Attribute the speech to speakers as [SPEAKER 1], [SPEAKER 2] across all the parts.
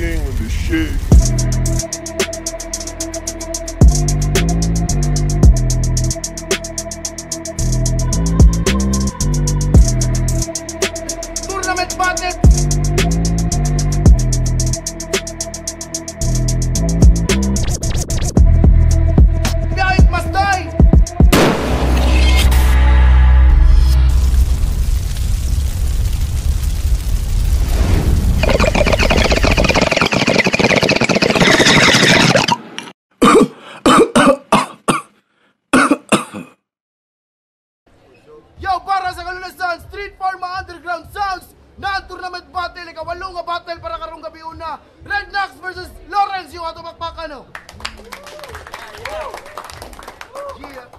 [SPEAKER 1] king with the shit.
[SPEAKER 2] Tournament battle. Biyahit Mastay. Yo, para sa kalunasan, Street Pharma Underground Sounds na tournament battle, ikawalo nga battle para karong gabi una. Red Knox versus Lawrence, yung ato bakbakan, no? Yeah.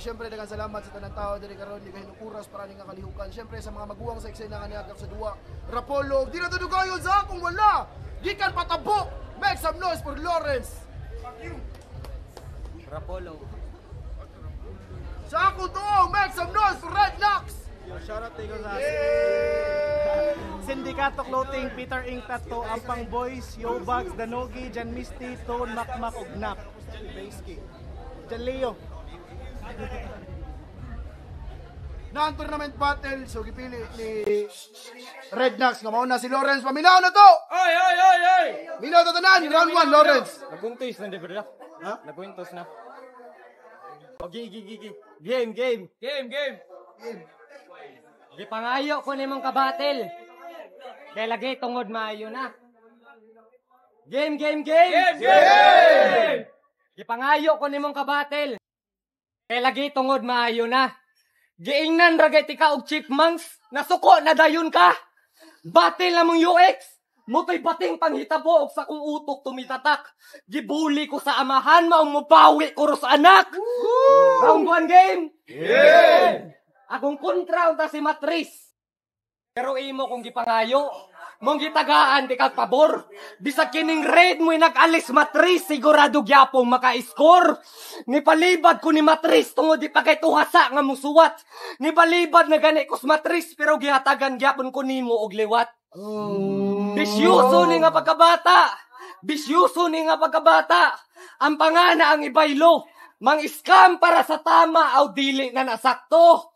[SPEAKER 2] Siyempre, daghang salamat sa tanang tao diri karon, di kayo oras para ning kalihukan. Siyempre sa mga maguwang sa eksena nga niagap sa duwa. Rapolo, di na tudugayon sa akong wala. Gikan patabo. Make some noise for Lawrence. Fuck you.
[SPEAKER 3] Rapolo.
[SPEAKER 2] Sa akong to, make some noise for Red Knox.
[SPEAKER 4] Shoutout tayo sa Sindicato Clothing, Peter Ink Tattoo, Ampang Boys, Yo Bags, Danogi, Jan Misty, Tone, Makmak, Ugnap, Jan Leo.
[SPEAKER 2] Na ang tournament battle, so gipili ni Red Knox nga mauna si Lawrence. Paminaw na to!
[SPEAKER 3] Ay!
[SPEAKER 2] Minaw to tanan, round 1, Lawrence.
[SPEAKER 3] Nagpuntos na, di ba?
[SPEAKER 4] Ha?
[SPEAKER 3] Nagpuntos na.
[SPEAKER 4] Okay, game.
[SPEAKER 3] Gipangayo ko nimong kabatil. Kaya lagi tungod maayo na. Game! Gipangayo ko nimong kabatil. Kaya lagi tungod maayo na. Giingnan ragay tika og chipmunks. Nasuko na dayon ka. Batil na mong UX. Mutoy bating panghitabo og sa kong utok tumitatak. Gibuli ko sa amahan, maong mupawi ko ro sa anak. Round 1 game. Akong kontra unta si Matris. Pero imo kong gipangayo, mong gitagaan di kag pabor. Bisag kining raid mo nag-alis Matris, sigurado gyapong maka-score. Nipalibad ko ni Matris tungod di pa kay tuhasa nga musuwat. Nipalibad na gani ko si Matris pero gihatagan gyapon ko nimo og liwat. Bisyuso ni nga pagkabata. Ang pangana ang ibaylo. Mang-scam para sa tama aw dili na nasakto.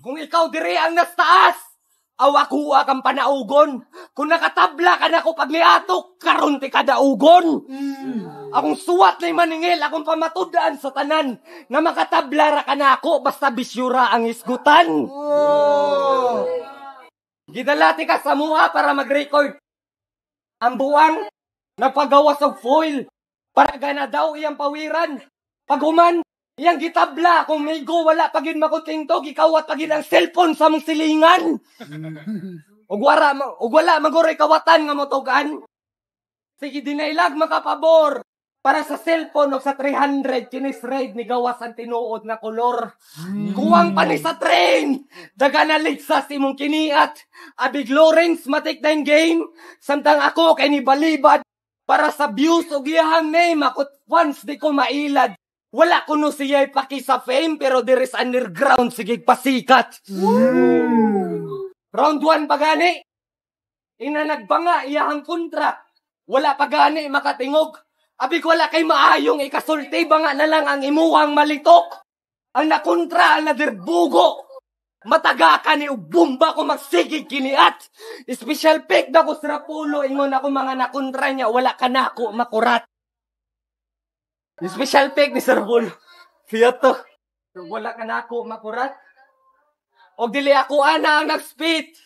[SPEAKER 3] Kung ikaw diri ang nastaas, aw ako kang panaugon. Kung nakatabla ka na ko pag niatok, karon ti kadaugon. Akong suwat na maningil, akong pamatudaan sa tanan, na makatabla ra ka na ako, basta bisyura ang isgutan. Gidalati ka sa muha para mag-record. Ang buwang, nagpagawas og foil, para gana daw iyang pawiran. Paghuman, iyang gitabla, kung maygo wala pagin makuting to, gikawat pagin ang cellphone sa mong silingan. Ug wala maguroy kawatan nga motugan. Sige dinailag makapabor. Para sa cellphone o sa 300, kinis raid ni gawas ang tinuod na kolor. Kuwang pa ni sa train. Daga na sa simong kiniat. Abig Lawrence matik na game. Samtang ako kay ni balibad. Para sa views o giyahang name, akot once di ko mailad. Wala ko no siya'y paki sa fame, pero there is underground, sige pasikat. Round 1 pagani. Ina nagbanga, iyahang kontra. Wala pagani, makatingog. Abig wala kay maayong ikasulti, banga na lang ang imuhang malitok. Ang nakontra, ang nadirbugo. Mataga ka ni ubumba ko magsigig kiniat. Special pick na ko sa Rapolo, ingon ako mga nakontra niya, wala ka na ako makurat. Special pick ni Sir Bull. Siya to. Wala ka na ako makurat. O dili ako ana ang nag-spit.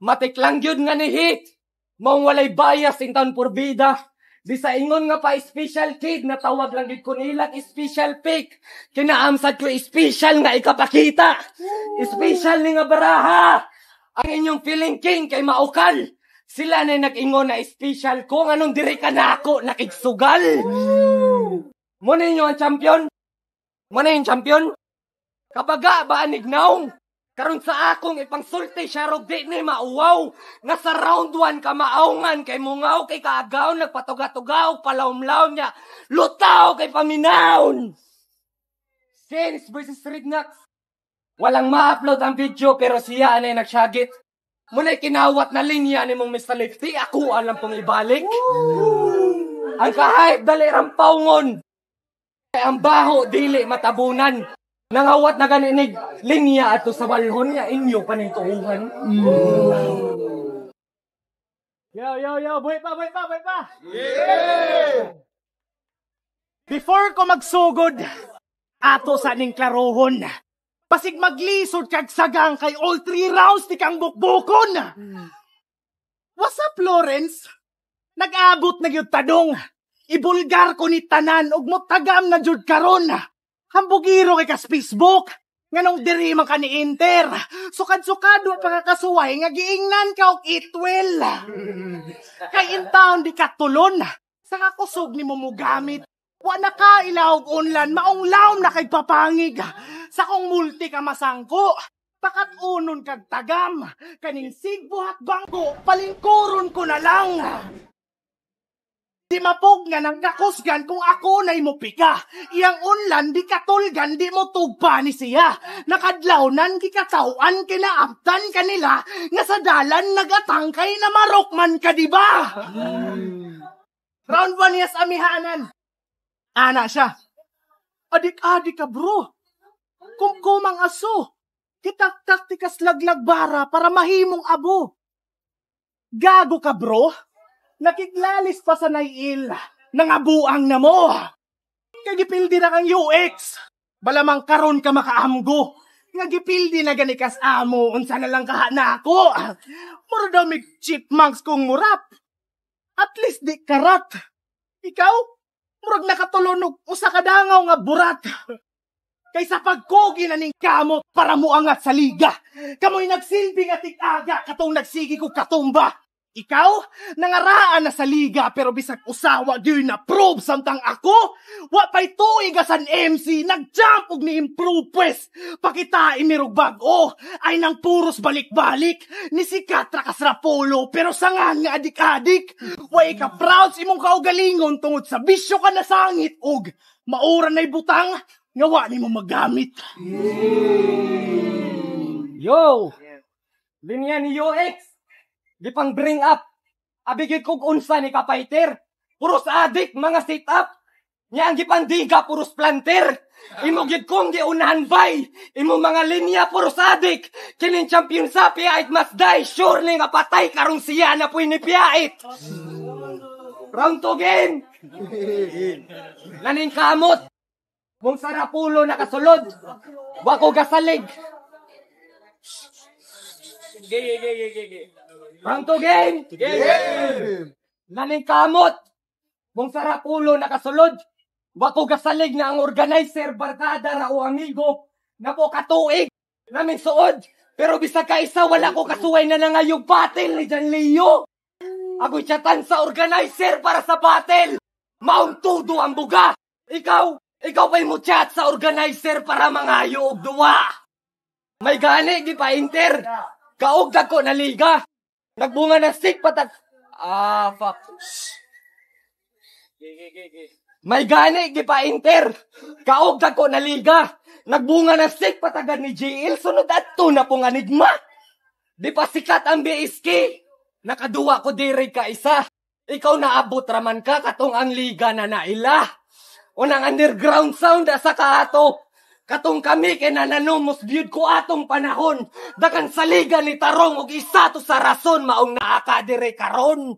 [SPEAKER 3] Matik lang yun nga ni hit. Maong walay bias in town por vida. Di sa ingon nga pa special kid. Natawag lang gid ko nila special pick. Kinaamsad ko special nga ikapakita. Special ni nga baraha. Ang inyong feeling king kay maukal. Sila na nag-ingon na special ko. Anong diri ka na ako nakigsugal. Muna ninyo ang champion? Muna yung champion? Kabaga ba anignaw? Karon sa akong ipangsulti siya rog di ni mauwaw. Nga sa round 1 ka maaungan kay mungaw kay kaagaw nagpatuga-tugaw palawm-lawm niya. Lutaw kay paminawon. Since versus Red Knox. Walang ma-upload ang video pero siya anay nagsyagit. Muna'y kinawat na linya ni mong Mr. Lefty, ako alam pong ibalik. Ang kahayop dali rampawngon. Kaya ang baho, dili matabunan. Nangawat na ganinig linya ato sa balhon niya, inyo panintuuhan.
[SPEAKER 4] Yo, buhay pa! Yeah! Before ko magsugod, ato sa ning klarohon, pasig maglisod kag sagang kay all 3 rounds ti kang bukbukon. What's up, Lawrence? Nag-abot na gyud tadong. Ibulgar ko ni tanan ug motagam na jud karon. Hambugiro kay kas Facebook. Nganong diri man ka ni Inter. Sukad-sukado pagkakasuway nga giingnan ka og itwel. Kay in town di katulon. Sa kakusog ni mo gamit. Wa na ka ilawog unlan, maong lawom na kay papangig. Sa kong multi ka masangko, pakat unon kag tagam. Kaning sigbuhat bangko, palingkuron ko na lang. Di mapog nga nang kakusgan kung ako na'y mupika. Iyang unlan di katulgan, di mo tugpa ni siya. Nakadlawnan kikatawan, kinaabtan kanila, nga sa dalan nagatangkay na marokman ka, di ba? Round 1 yes, amihanan. Ana siya. Adik-adik ka, bro. Kumkumang aso. Kitak-tak tikas laglagbara para mahimong abo. Gago ka, bro. Nakiglalis pa sa naiil. Nangabuang na mo. Kagipildi na kang UX. Balamang karon ka makaamgo. Ngagipildi na ganikas amo. Unsa na lang kaha na ako. Muradamig chipmunks kong murap. At least di karat. Ikaw? Murag nakatulunog usa ka dangaw nga burat. Kaysa pagkogi na ning kamot para muangat sa liga. Kamoy nagsilbi nga tig-aga katong nagsigi ko katumba. Ikaw, nangaraan na sa liga pero bisag usawa gyud na prove samtang ako. Wa pay tuig asan MC, nag-jump og ni-improve pwes. Pakita imirog bag-o, ay nang puros balik-balik. Ni sikat rakas Rapolo pero sangan nga adik-adik. Way ka proud sa imong kaugalingon tungod sa bisyo ka nasangit og maura na'y butang nga wa nimo magamit.
[SPEAKER 3] Yo! Linya ni UX! Di pang bring up. Abigid kog unsa ni kapayter. Puros adik, mga sit-up. Nya ang gipandiga, puros planter. Imo gid kong giunahan bay. Imo mga linya, puros adik. Kining champion sa piyait mas die. Sure ni nga patay karong siya na puy ni piyait. Round 2 game. Laning kamot. Mong Sarapulo nakasulod. Wako gasalig. Gigi. Round 2 game. Naning kamot. Mong Sarapulo nakasulod. Wako gasalig na ang organizer, barkada ra o amigo. Na po katuig. Namin suod. Pero bisag ka isa, wala ko kasuway na nangayog battle ni Jan Leo. Ako'y chatan sa organizer para sa battle. Maong tudo ang buga. Ikaw pa'y mo chat sa organizer para mangayo og duwa. May gani, di pa Inter. Kaugdag ko na liga. Nagbunga na stick patag. Fuck. May gani, di pa Inter. Kaugdag ko na liga. Nagbunga na stick patagan ni JL. Sunod ato na pong anigma. Di pa sikat ang BSK. Nakaduwa ko diri ka isa. Ikaw naabot raman ka katong ang liga na naila. Unang underground sound sa kaato. Katong kami kay nananumos biyud ko atong panahon. Dakan sa liga ni Tarong og isa to sa rason maong naaka dire karon.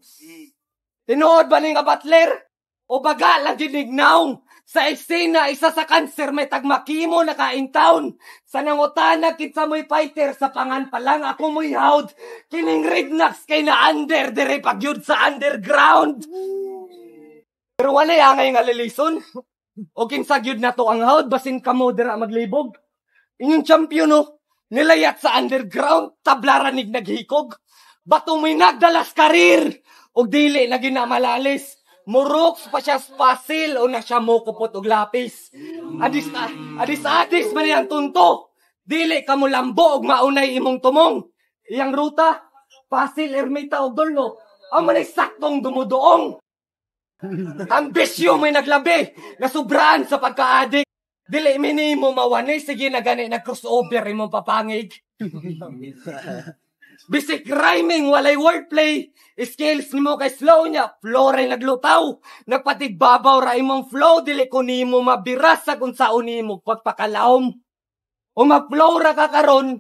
[SPEAKER 3] Tinuod ba ni nga Butler? O baga lang ginignaw. Sa eksena isa sa kanser may tagmakimo na kaintaon. Sa nangutana kitsa mo'y fighter sa pangan pa lang ako mo'y hawd. Kining rednecks kay na under dire pagyud sa underground. Pero wala angay nga lilison. O kinsagyod na to ang hawd, basin kamo dira maglibog. Inyong champion no, nilayat sa underground, tablaranig naghikog. Bato may nagdalas karir, o dili na ginamalalis. Muroks pa siya spasil, o na siya mokupot og lapis. Adis man yung tunto. Dili kamo lambo og maunay imong tumong. Iyang ruta, pasil, ermita og dulno. Ang manay saktong dumudoong. Ang bisyo may naglabi, nasubraan sa pagka-adik. Dili minimo mawanay, sige na gani nag-crossover imong papangig. Bisik rhyming, walay wordplay. Skills ni mo kay slow niya, flow ray naglutaw. Nagpatigbabaw ra imong flow, dili ko nimo mabiras sa kung saan nimo pagpakalaom. O ma-flow ra ka karon,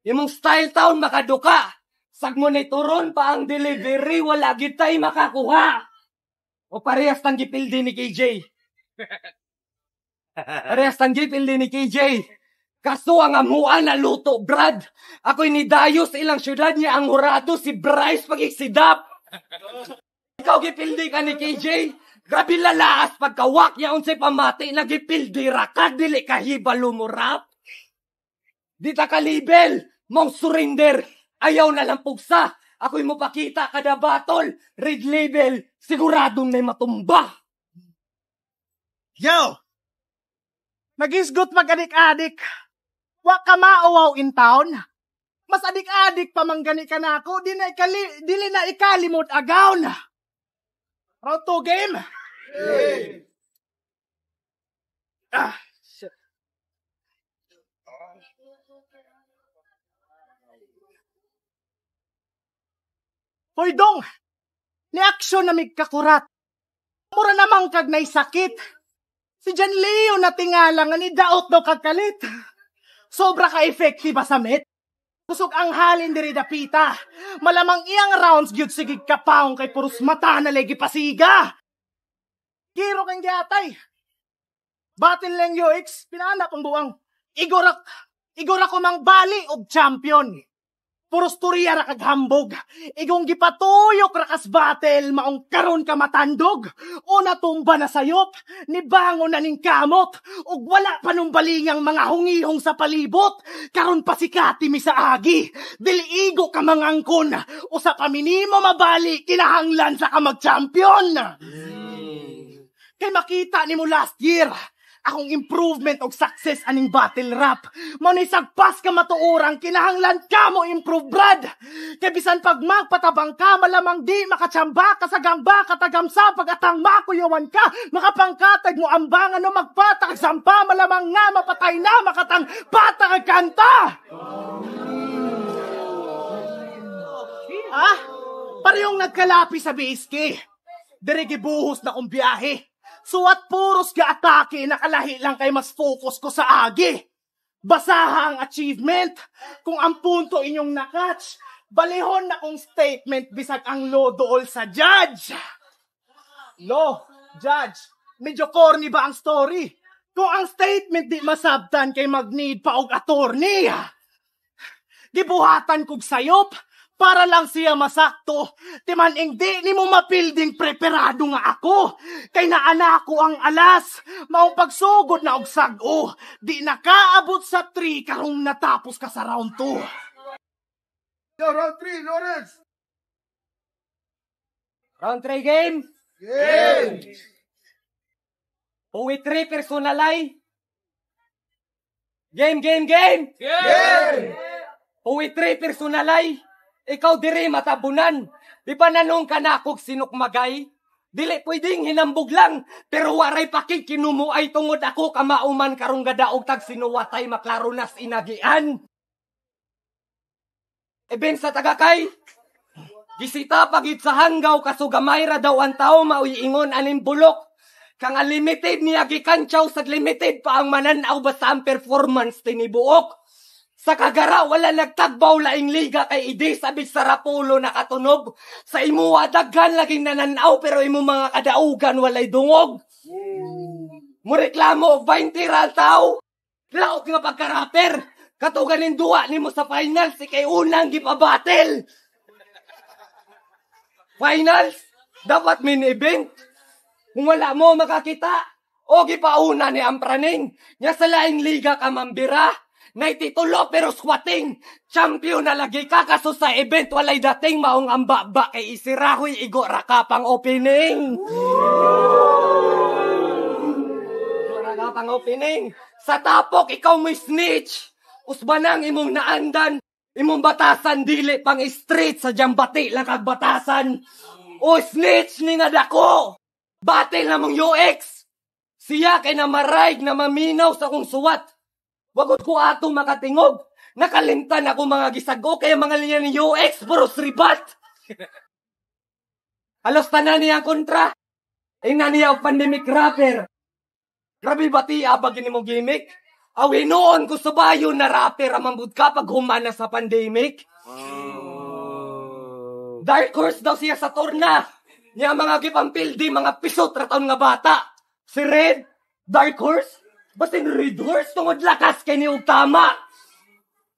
[SPEAKER 3] imong style town makaduka. Sag mo ni turon pa ang delivery, wala gitay makakuha. O parehas tang gipildi ni KJ. Parehas tang gipildi ni KJ. Kaso ang amuan na luto, Brad. Ako'y nidayo sa ilang syudad niya ang hurado si Bryce pag-iksidap. Ikaw gipildi ka ni KJ. Grabe lalaas pagkawak niya unsay pamati na gipildi rakad dili kahiba lumurap. Di ta ka-label, mong surrender. Ayaw na lang pugsa. Ako'y mo pakita kada battle. Red label, siguradong may matumba.
[SPEAKER 4] Yo! Nagisgot mag-adik-adik. Wa ka mauwaw in town. Mas adik-adik pa manggani ka na ako. Dili na ikalimot agaw na. Round 2 game.
[SPEAKER 2] Hey.
[SPEAKER 4] Shit. Hoy dong, ni aksyon na mig kakurat. Mura namang kag nay sakit. Si John Leo na tingala nga ni daot daw kagkalit. Sobra ka effective sa met. Kusog ang halin diri dapita. Malamang iyang rounds gyud sigig kapaong kay puros mata na legi pasiga. Kiro kang giatay. Battle lang UX, pinaanak ang buwang. Igora ko mang bali og champion. Puros turiya ra kag hambog. Igong gipatuyok ra kas battle maong karon ka matandog. O natumba na sayop, nibangon na ning kamot. Ug wala pa nung balingang mga hungihong sa palibot. Karon pa sikati mi sa agi. Dili igo ka mangangkon. Usa pa minimo mabali kinahanglan sa ka mag-champion. Kay makita nimo last year. Akong improvement og success aning battle rap. Manay sagpas ka matuurang kinahanglan ka mo improve, Brad. Kay bisan pag magpatabang ka, malamang di makatsamba ka sa gamba, katagamsa pagatang makuyawan ka, makapangkatag mo ambangan no magpatag sampa, malamang nga mapatay na makatang patag kanta. Parehong nagkalapi sa BSK. Dire gibuhos na kong biyahe. Suwat puros ka atake, nakalahi lang kay mas focus ko sa agi. Basaha ang achievement. Kung ang punto inyong nakatch, balihon na kong statement bisag ang law dool sa judge. Law, judge, medyo corny ba ang story? Kung ang statement di masabtan kay mag-need pa og attorney. Gibuhatan kog sayop, para lang siya masakto, timaning di ni mo mapilding preparado nga ako. Kay naana ko ang alas, maong pagsugod na og sag-o. Di nakaabot sa 3 karong natapos ka sa round 2.
[SPEAKER 2] Yo, round 3, Lawrence.
[SPEAKER 3] Round 3 game.
[SPEAKER 2] Game.
[SPEAKER 3] Uwi 3 personalay. Game. Game. Uwi 3 personalay. Ikaw diri matabunan. Di ba nanong ka na akong sinukmagay? Dili pwedeng hinambog lang. Pero waray pakig kinumuay tungod ako kamauman karong gadaog tag sinuwatay maklaro nas inagian. Eben sa tagakay. Gisita pagit sa hanggaw kasugamay ra daw ang tao mauiingon aning bulok. Kang unlimited niya gikantsaw sa limited pa ang mananaw basta ang performance tinibuok. Sa kagara, wala nagtagbaw laing liga kay idi sabik sa rapulo nakatunog. Sa imuwa, daghan laging nananaw pero imo mga kadaugan walay dungog. Mureklamo, 20 ral tao. Laot nga pagka-rapper. Katugan ng duwa ni mo sa finals, kay unang gipabattle. Finals, dapat min event. Kung wala mo makakita, o gipauna ni Ampraning. Nya sa laing liga ka mambira. Naititulo pero squatting. Champion na lagi ka kaso sa event walay dating maong amba-ba kay isirahoy igo raka pang opening. Raka pang opening. Sa tapok ikaw may snitch. Usbanang imong naandan. Imong batasan dili pang street sa jambati lang kag batasan. O snitch ni nga dako. Battle na mong UX. Siya kay na maraig na maminaw sa kong suwat. Wagod ko ato makatingog. Nakalimtan ako mga gisago kaya mga linya ni UX puros ribat. Halos tanan niya kontra. Ingnan niya og pandemic rapper. Grabe ba ti abag ni mo gimmick? Awi noon ko subayon na rapper amambud ka pag humana sa pandemic. Dark horse daw siya sa torna. Niya mga gipampildi, mga pisot rataon nga bata. Si Red, Dark Horse, basta Red Horse tungod lakas kay ni tama.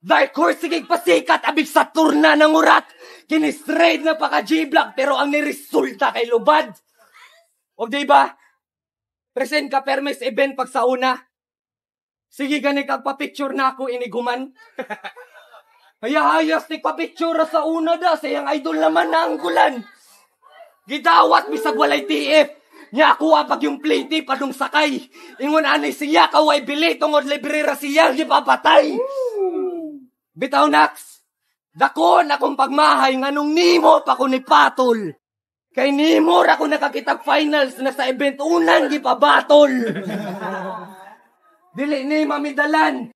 [SPEAKER 3] Dark Horse sige pasikat abig sa turna ng urat. Kini straight na paka G-Block pero ang niresulta kay lubad. O diba? Present ka permis event pag sa una. Sige gani kagpa-picture na ako iniguman. Hayas ni pa-picture sa una da sa iyang idol naman na anggulan. Gidawat bisag walay TF. Nya ako pag yung plate padung sakay. Ingon anay siya kaway bili tungod librera siya gipapatay. Bitaw Nax. Dakon akong pagmahay nganong nimo pa ko ni Patol. Kay nimo ra ko nakakita finals na sa event unan gipabatol. Dili ni mamidalan.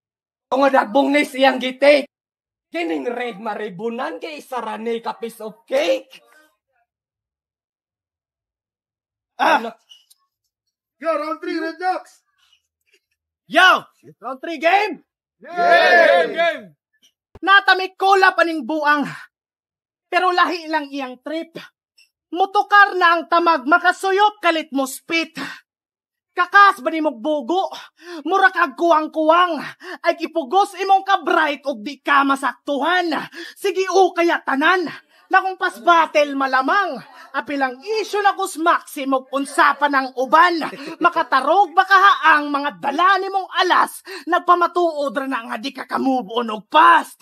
[SPEAKER 3] Tungod agbong ni siyang gitake. Kining red maribunan kay sarane ka piece of cake.
[SPEAKER 2] Yo, round 3, Red Ducks!
[SPEAKER 4] Yo! Round 3 game!
[SPEAKER 2] Game!
[SPEAKER 4] Natamik kola paning buang. Pero lahi lang iyang trip. Mutukar na ang tamag makasuyop kalit mo spit. Kakas ba ni magbugo? Mura kag kuwang-kuwang. Ay kipugos imong ka-bright o di ka masaktuhan. Sige o kaya tanan. Na kung pas battle malamang. Apilang isyo na kus maximog unsapan ng uban. Makatarog baka haang mga dala ni mong alas. Nagpamatuod ra na nga di ka kamove on og past.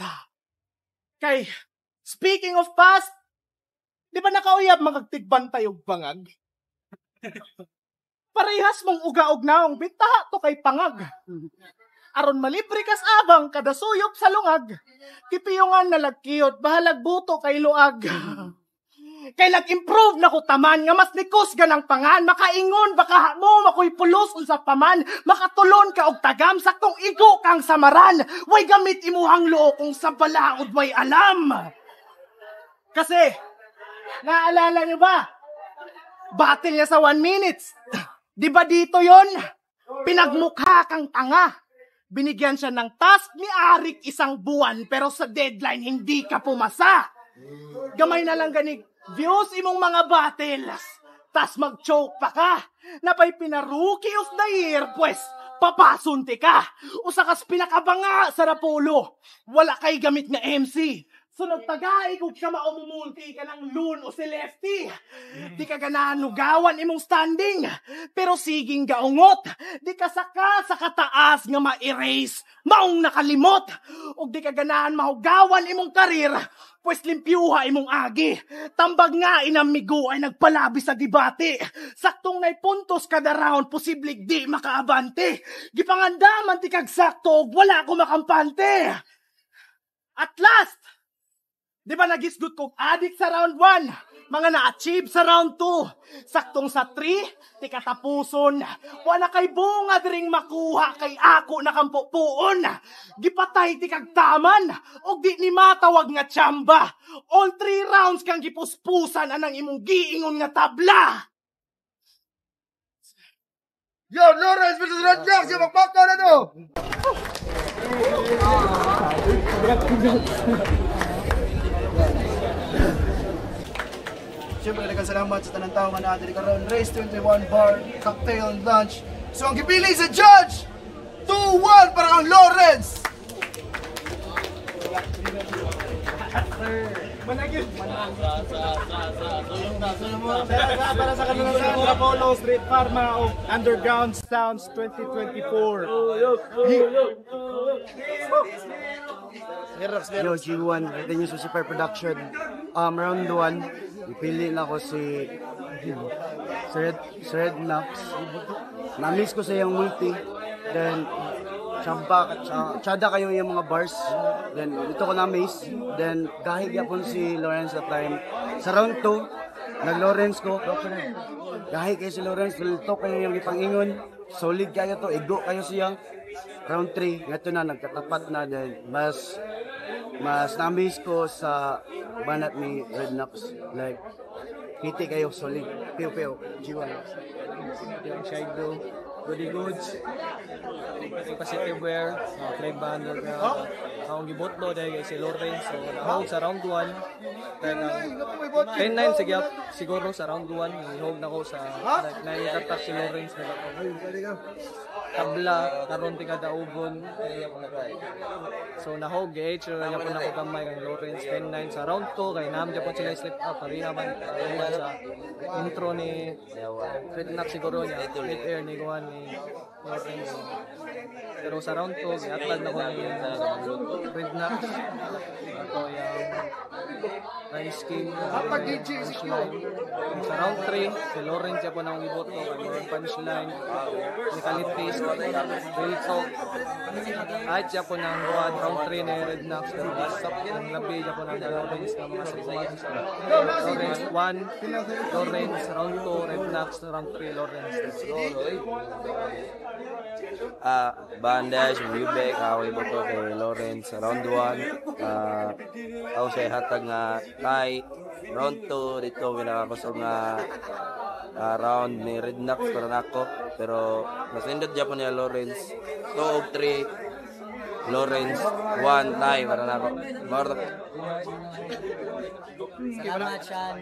[SPEAKER 4] Kay, speaking of past, di ba nakauyab magagtigbantay og bangag? Parehas mong ugaog naong bitaha to kay pangag. Aron malibre kas abang kada suyop sa lungag. Kipiyongan na lagkiyot, bahalag buto kay luag. Kay nag-improve na ko taman, nga mas nikos ganang pangan, makaingon, baka mo, makoy pulos unsa paman, makatulon ka og tagam, saktong igo kang samaran, way gamit imuhang loo kung sa balaod may alam. Kasi, naalala niyo ba? Battle niya sa 1 minutes. Di ba dito yon? Pinagmukha kang tanga. Binigyan siya ng task ni Arik 1 buwan, pero sa deadline hindi ka pumasa. Gamay na lang ganig views imong mga battles. Tas mag-choke pa ka. Napay pinaruki of the year, pues papasunti ka. Usakas pinakabanga sa Rapolo. Wala kay gamit nga MC. Sunod tagay kung ka maumumulti ka ng loon o si Lefty. Di ka ganahan nugawan imong standing. Pero siging gaungot. Di ka saka sa kataas nga ma-erase. Maong nakalimot. O di ka ganahan mahugawan imong karir. Pues limpyuha imong agi. Tambag nga inamigo ay nagpalabi sa debate. Saktong nay puntos kada round, posibleng di makaabante. Gipangandaman ti kag sakto, wala ko makampante. At last, di ba nagisgot kong addict sa round 1? Mga na-achieve sa round 2. Saktong sa 3, ti katapuson. Wala kay bunga diring makuha kay ako nakampupuon. Gipatay ti kagtaman. O di ni matawag nga tsamba. All 3 rounds kang gipuspusan anang imong giingon nga tabla.
[SPEAKER 2] Yo, Lawrence versus Red Ducks! Yung magpakta na to! Siyempre, nagkasalamat sa tanang tao nga natin karon Race 21 Bar, Cocktail and Lunch. So, ang gipili sa judge, 2-1 para kang Lawrence!
[SPEAKER 4] Managil. Para sa kanila sa Rapolo Street Pharma o Underground Sounds 2024.
[SPEAKER 1] Yo, G1, ito yung Super Production. Round 1, ipili na ko si Red Knox. Na-miss ko sa yung multi. Then, tsada kayo yung mga bars. Then, ito ko na-miss. Then, kahit yapon si Lawrence at time. Sa round 2, nag-Lawrence ko. Kahit kayo si Lawrence, ito kayo yung ipangingon. Solid kayo to, igo kayo siya. Round 3, ngayon na, nagkatapat na. Then, mas mas na-miss ko sa banat ni Rednaps. Like, hiti kayo solid. Piyo, G1.
[SPEAKER 5] Yung Shido, Rudy Goods, yung Positive Wear, Flame Banner na akong gibotlo dahil kay si Lawrence. So, nahog sa round 1. Then, 10-9 siguro sa round 1. Nahog na ko sa naitatak si Lawrence. Tabla, karon tika daugon. So, nahog, GH, na po na ko gamay kay Lawrence. 10-9 sa round 2. Kaya naman po sila slip up. Pareha man sa intro ni Rednack siguro niya. Mid-air ni Juan ni Lawrence. Pero sa round 2, giatag na ko ni Rednack. Ito yung Ice King. Punchline. Sa round 3, si Lawrence siya po nang iboto. Kaya punchline. Ni Kalitis. Real talk. At siya po nang round 3 ni Rednack. Ang labi siya po nang Lawrence ng mga seconds. Lawrence 1. Lawrence round 2. Rednack round 3. Lawrence.
[SPEAKER 6] Banda yung Ubek, ako iboto kay Lawrence sa round 1. Ako siya hatag nga tie. Round 2 dito pinakakusog nga round ni Rednack para nako. Pero mas indot dyan po niya Lawrence. 2 of 3 Lawrence 1 tie para nako.
[SPEAKER 7] Salamat, Sean.